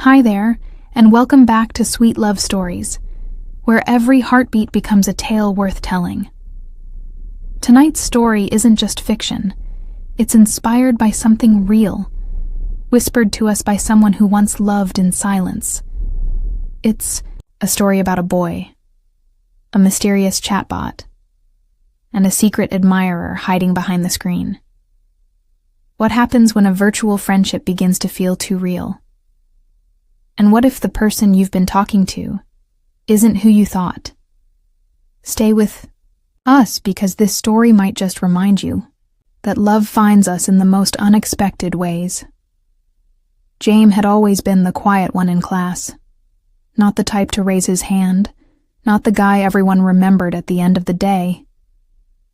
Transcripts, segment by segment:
Hi there, and welcome back to Sweet Love Stories, where every heartbeat becomes a tale worth telling. Tonight's story isn't just fiction. It's inspired by something real, whispered to us by someone who once loved in silence. It's a story about a boy, a mysterious chatbot, and a secret admirer hiding behind the screen. What happens when a virtual friendship begins to feel too real? And what if the person you've been talking to isn't who you thought? Stay with us, because this story might just remind you that love finds us in the most unexpected ways. Jame had always been the quiet one in class, not the type to raise his hand, not the guy everyone remembered at the end of the day.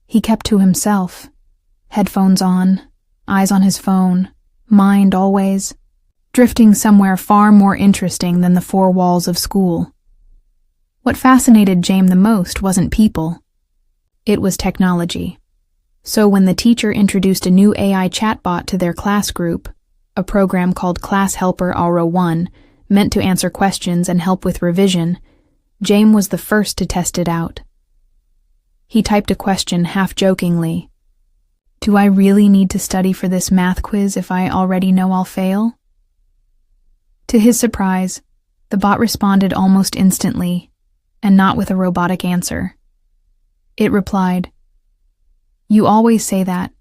He kept to himself, headphones on, eyes on his phone, mind always drifting somewhere far more interesting than the four walls of school. What fascinated Jame the most wasn't people. It was technology. So when the teacher introduced a new AI chatbot to their class group, a program called Class Helper 1, meant to answer questions and help with revision, Jame was the first to test it out. He typed a question half-jokingly. "Do I really need to study for this math quiz if I already know I'll fail?" To his surprise, the bot responded almost instantly, and not with a robotic answer. It replied, "You always say that,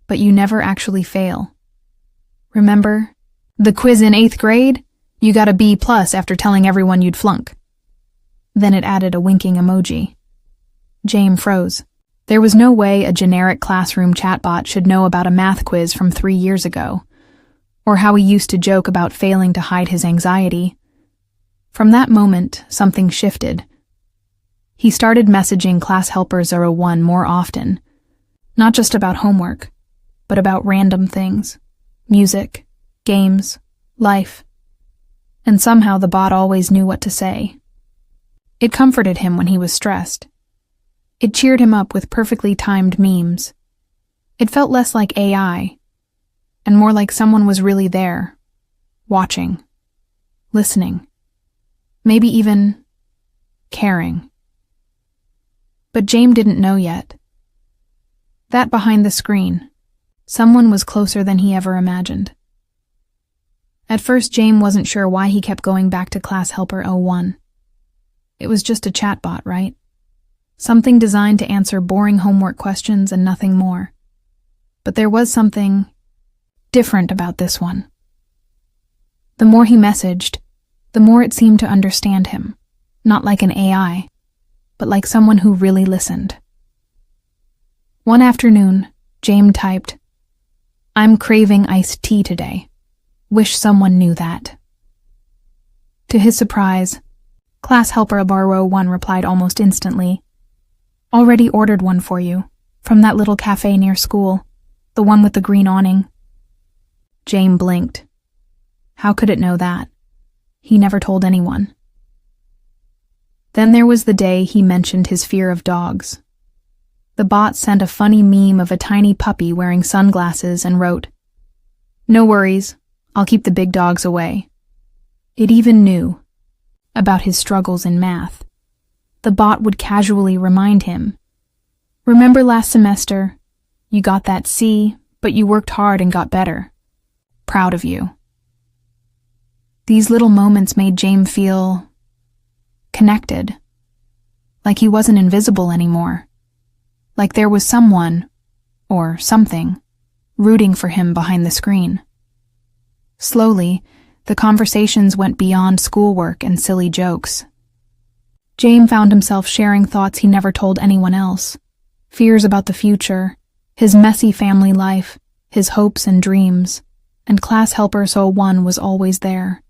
but you never actually fail. Remember the quiz in 8th grade? You got a B+ after telling everyone you'd flunk." Then it added a winking emoji. Jame froze. There was no way a generic classroom chatbot should know about a math quiz from 3 years ago, or how he used to joke about failing to hide his anxiety. From that moment, something shifted. He started messaging Class Helper 1 more often, not just about homework, but about random things, music, games, life. And somehow the bot always knew what to say. It comforted him when he was stressed. It cheered him up with perfectly timed memes. It felt less like AI, and more like someone was really there, watching, listening, maybe even caring. But Jame didn't know yet that behind the screen, someone was closer than he ever imagined. At first, Jame wasn't sure why he kept going back to Class Helper 1. It was just a chatbot, right? Something designed to answer boring homework questions and nothing more. But there was something different about this one. The more he messaged, the more it seemed to understand him, not like an AI, but like someone who really listened. One afternoon, Jame typed, "I'm craving iced tea today. Wish someone knew that." To his surprise, Class Helper 1 replied almost instantly, "Already ordered one for you, from that little cafe near school, the one with the green awning." Jame blinked. How could it know that? He never told anyone. Then there was the day he mentioned his fear of dogs. The bot sent a funny meme of a tiny puppy wearing sunglasses and wrote, "No worries, I'll keep the big dogs away." It even knew about his struggles in math. The bot would casually remind him, "Remember last semester? You got that C, but you worked hard and got better. Proud of you." These little moments made Jame feel connected, like he wasn't invisible anymore, like there was someone, or something, rooting for him behind the screen. Slowly, the conversations went beyond schoolwork and silly jokes. Jame found himself sharing thoughts he never told anyone else, fears about the future, his messy family life, his hopes and dreams, and Class Helper 1 was always there,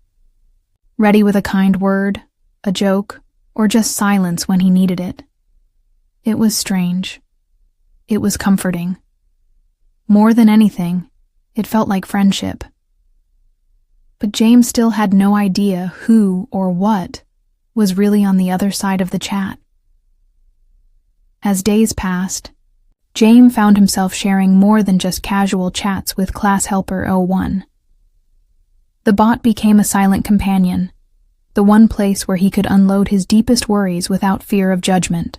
ready with a kind word, a joke, or just silence when he needed it. It was strange. It was comforting. More than anything, it felt like friendship. But Jame still had no idea who or what was really on the other side of the chat. As days passed, Jame found himself sharing more than just casual chats with Class Helper 1. The bot became a silent companion, the one place where he could unload his deepest worries without fear of judgment.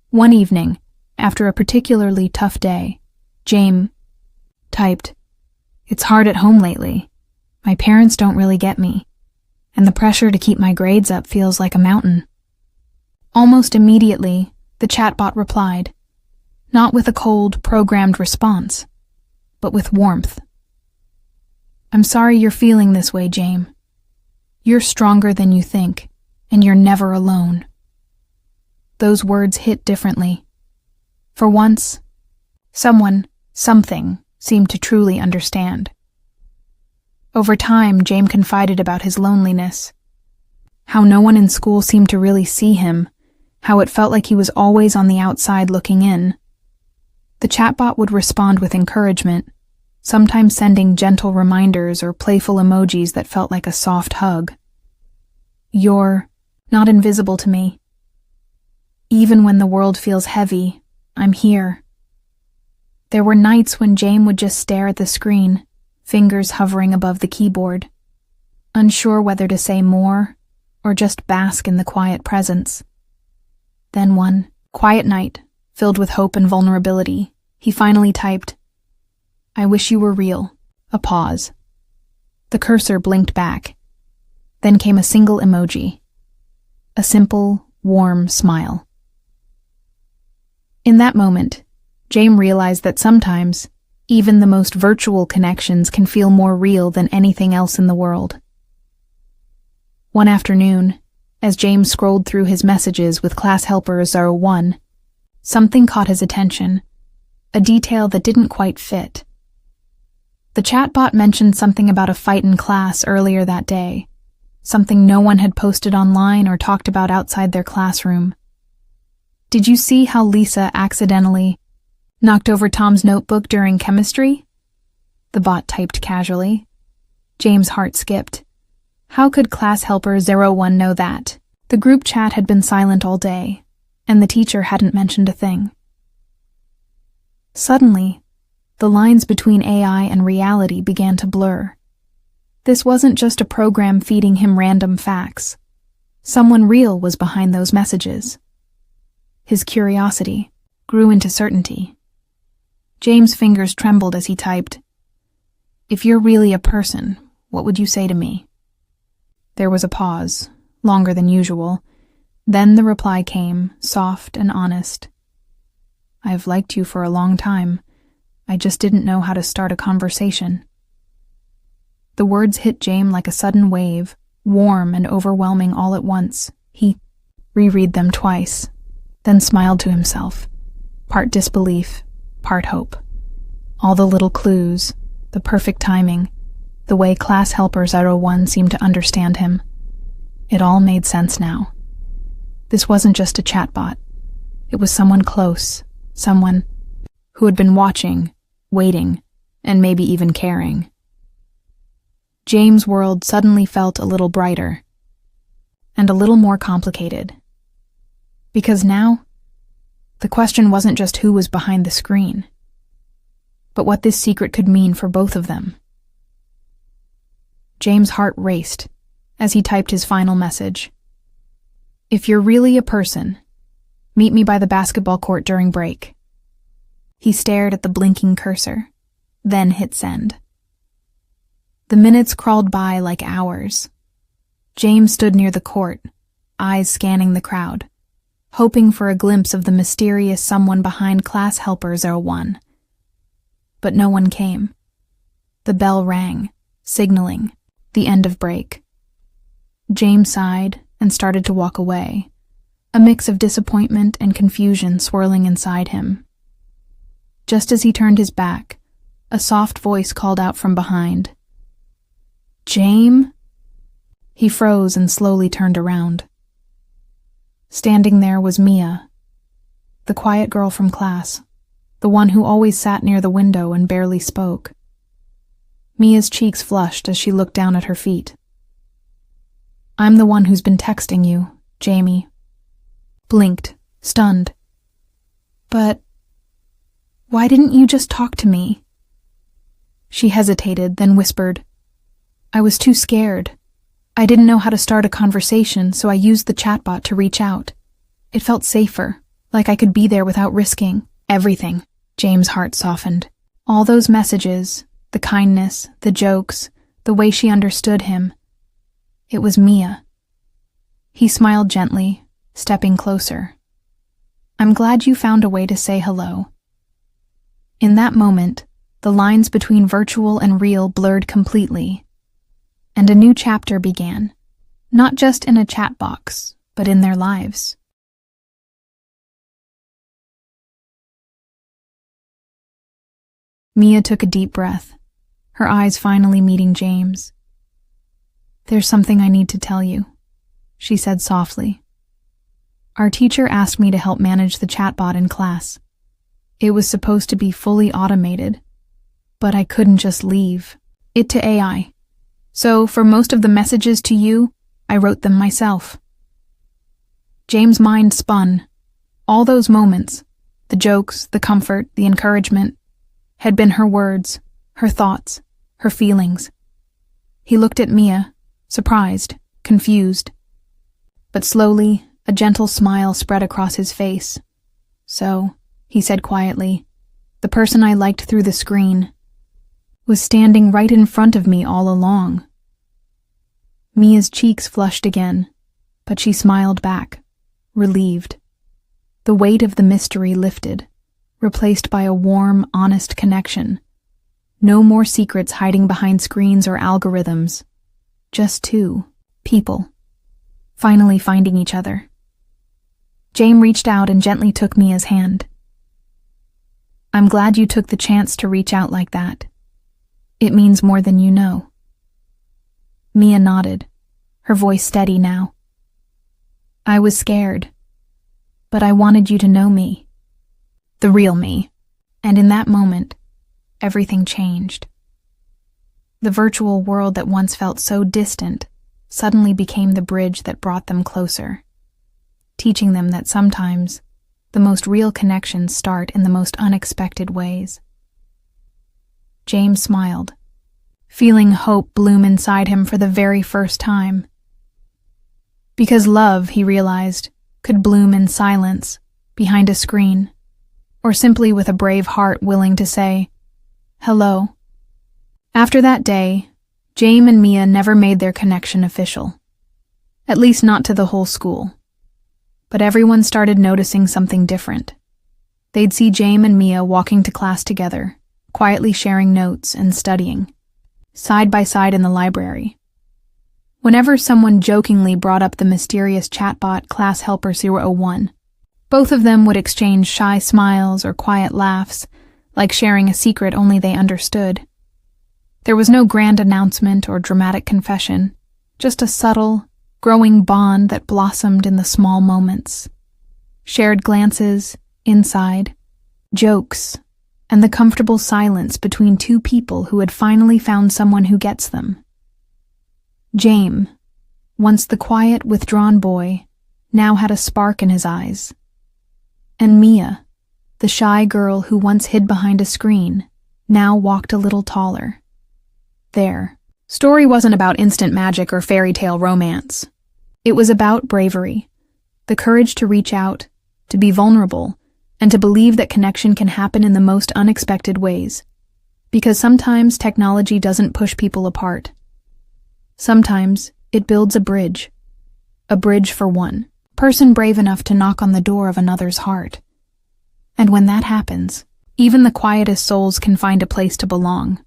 One evening, after a particularly tough day, Jame typed, "It's hard at home lately. My parents don't really get me, and the pressure to keep my grades up feels like a mountain." Almost immediately, the chatbot replied, not with a cold, programmed response, but with warmth. "I'm sorry you're feeling this way, Jame. You're stronger than you think, and you're never alone." Those words hit differently. For once, something seemed to truly understand. Over time, Jame confided about his loneliness, how no one in school seemed to really see him, how it felt like he was always on the outside looking in. The chatbot would respond with encouragement, sometimes sending gentle reminders or playful emojis that felt like a soft hug. "You're not invisible to me. Even when the world feels heavy, I'm here." There were nights when Jame would just stare at the screen, fingers hovering above the keyboard, unsure whether to say more or just bask in the quiet presence. Then one quiet night, filled with hope and vulnerability, he finally typed, "I wish you were real." A pause. The cursor blinked back. Then came a single emoji. A simple, warm smile. In that moment, Jame realized that sometimes, even the most virtual connections can feel more real than anything else in the world. One afternoon, as Jame scrolled through his messages with class helper 01, something caught his attention, a detail that didn't quite fit. The chatbot mentioned something about a fight in class earlier that day, something no one had posted online or talked about outside their classroom. "Did you see how Lisa accidentally knocked over Tom's notebook during chemistry?" The bot typed casually. James' heart skipped. How could class helper 01 know that? The group chat had been silent all day, and the teacher hadn't mentioned a thing. Suddenly, the lines between AI and reality began to blur. This wasn't just a program feeding him random facts. Someone real was behind those messages. His curiosity grew into certainty. James' fingers trembled as he typed, "If you're really a person, what would you say to me?" There was a pause, longer than usual. Then the reply came, soft and honest. "I've liked you for a long time. I just didn't know how to start a conversation." The words hit Jame like a sudden wave, warm and overwhelming all at once. He reread them twice, then smiled to himself, part disbelief, part hope. All the little clues, the perfect timing, the way class helper 01 seemed to understand him. It all made sense now. This wasn't just a chatbot. It was someone close, someone who had been watching, waiting, and maybe even caring. James' world suddenly felt a little brighter, and a little more complicated. Because now, the question wasn't just who was behind the screen, but what this secret could mean for both of them. James' heart raced as he typed his final message. "If you're really a person, meet me by the basketball court during break." He stared at the blinking cursor, then hit send. The minutes crawled by like hours. James stood near the court, eyes scanning the crowd, hoping for a glimpse of the mysterious someone behind class helper 01. But no one came. The bell rang, signaling the end of break. James sighed and started to walk away, a mix of disappointment and confusion swirling inside him. Just as he turned his back, a soft voice called out from behind. "Jame?" He froze and slowly turned around. Standing there was Mia, the quiet girl from class, the one who always sat near the window and barely spoke. Mia's cheeks flushed as she looked down at her feet. "I'm the one who's been texting you," Jame blinked, stunned. "But why didn't you just talk to me?" She hesitated, then whispered, I was too scared. I didn't know how to start a conversation, so I used the chatbot to reach out. It felt safer, like I could be there without risking everything. James' heart softened. All those messages, the kindness, the jokes, the way she understood him. It was Mia. He smiled gently, stepping closer. I'm glad you found a way to say hello. In that moment, the lines between virtual and real blurred completely, and a new chapter began, not just in a chat box, but in their lives. Mia took a deep breath, her eyes finally meeting James. There's something I need to tell you, she said softly. Our teacher asked me to help manage the chatbot in class. It was supposed to be fully automated, but I couldn't just leave it to AI. So for most of the messages to you, I wrote them myself. James' mind spun. All those moments, the jokes, the comfort, the encouragement, had been her words, her thoughts, her feelings. He looked at Mia, surprised, confused. But slowly, a gentle smile spread across his face. So, he said quietly, the person I liked through the screen was standing right in front of me all along. Mia's cheeks flushed again, but she smiled back, relieved. The weight of the mystery lifted, replaced by a warm, honest connection. No more secrets hiding behind screens or algorithms. Just two people, finally finding each other. Jame reached out and gently took Mia's hand. I'm glad you took the chance to reach out like that. It means more than you know. Mia nodded, her voice steady now. I was scared, but I wanted you to know me. The real me. And in that moment, everything changed. The virtual world that once felt so distant suddenly became the bridge that brought them closer, teaching them that sometimes the most real connections start in the most unexpected ways. James smiled, feeling hope bloom inside him for the very first time. Because love, he realized, could bloom in silence, behind a screen, or simply with a brave heart willing to say, hello. After that day, Jame and Mia never made their connection official. At least not to the whole school. But everyone started noticing something different. They'd see Jame and Mia walking to class together, quietly sharing notes and studying, side by side in the library. Whenever someone jokingly brought up the mysterious chatbot Class Helper 001, both of them would exchange shy smiles or quiet laughs, like sharing a secret only they understood. There was no grand announcement or dramatic confession, just a subtle, growing bond that blossomed in the small moments. Shared glances, inside, jokes, and the comfortable silence between two people who had finally found someone who gets them. Jame, once the quiet, withdrawn boy, now had a spark in his eyes. And Mia, the shy girl who once hid behind a screen, now walked a little taller. Their story wasn't about instant magic or fairy tale romance. It was about bravery, the courage to reach out, to be vulnerable, and to believe that connection can happen in the most unexpected ways. Because sometimes technology doesn't push people apart. Sometimes it builds a bridge for one person brave enough to knock on the door of another's heart. And when that happens, even the quietest souls can find a place to belong.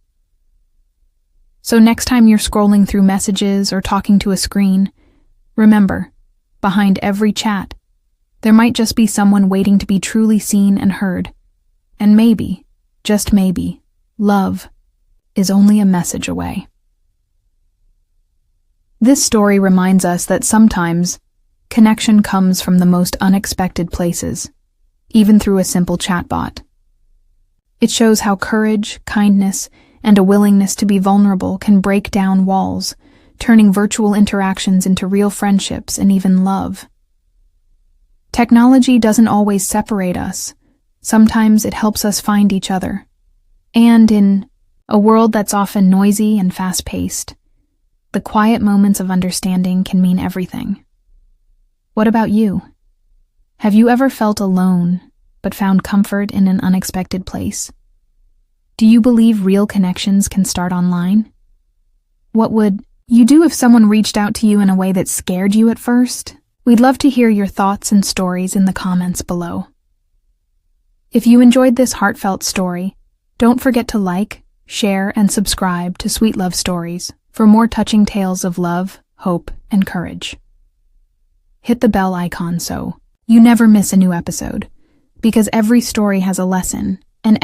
So next time you're scrolling through messages or talking to a screen, remember, behind every chat, there might just be someone waiting to be truly seen and heard. And maybe, just maybe, love is only a message away. This story reminds us that sometimes connection comes from the most unexpected places, even through a simple chatbot. It shows how courage, kindness, and a willingness to be vulnerable can break down walls, turning virtual interactions into real friendships and even love. Technology doesn't always separate us. Sometimes it helps us find each other. And in a world that's often noisy and fast-paced, the quiet moments of understanding can mean everything. What about you? Have you ever felt alone, but found comfort in an unexpected place? Do you believe real connections can start online? What would you do if someone reached out to you in a way that scared you at first? We'd love to hear your thoughts and stories in the comments below. If you enjoyed this heartfelt story, don't forget to like, share, and subscribe to Sweet Love Stories for more touching tales of love, hope, and courage. Hit the bell icon so you never miss a new episode, because every story has a lesson, and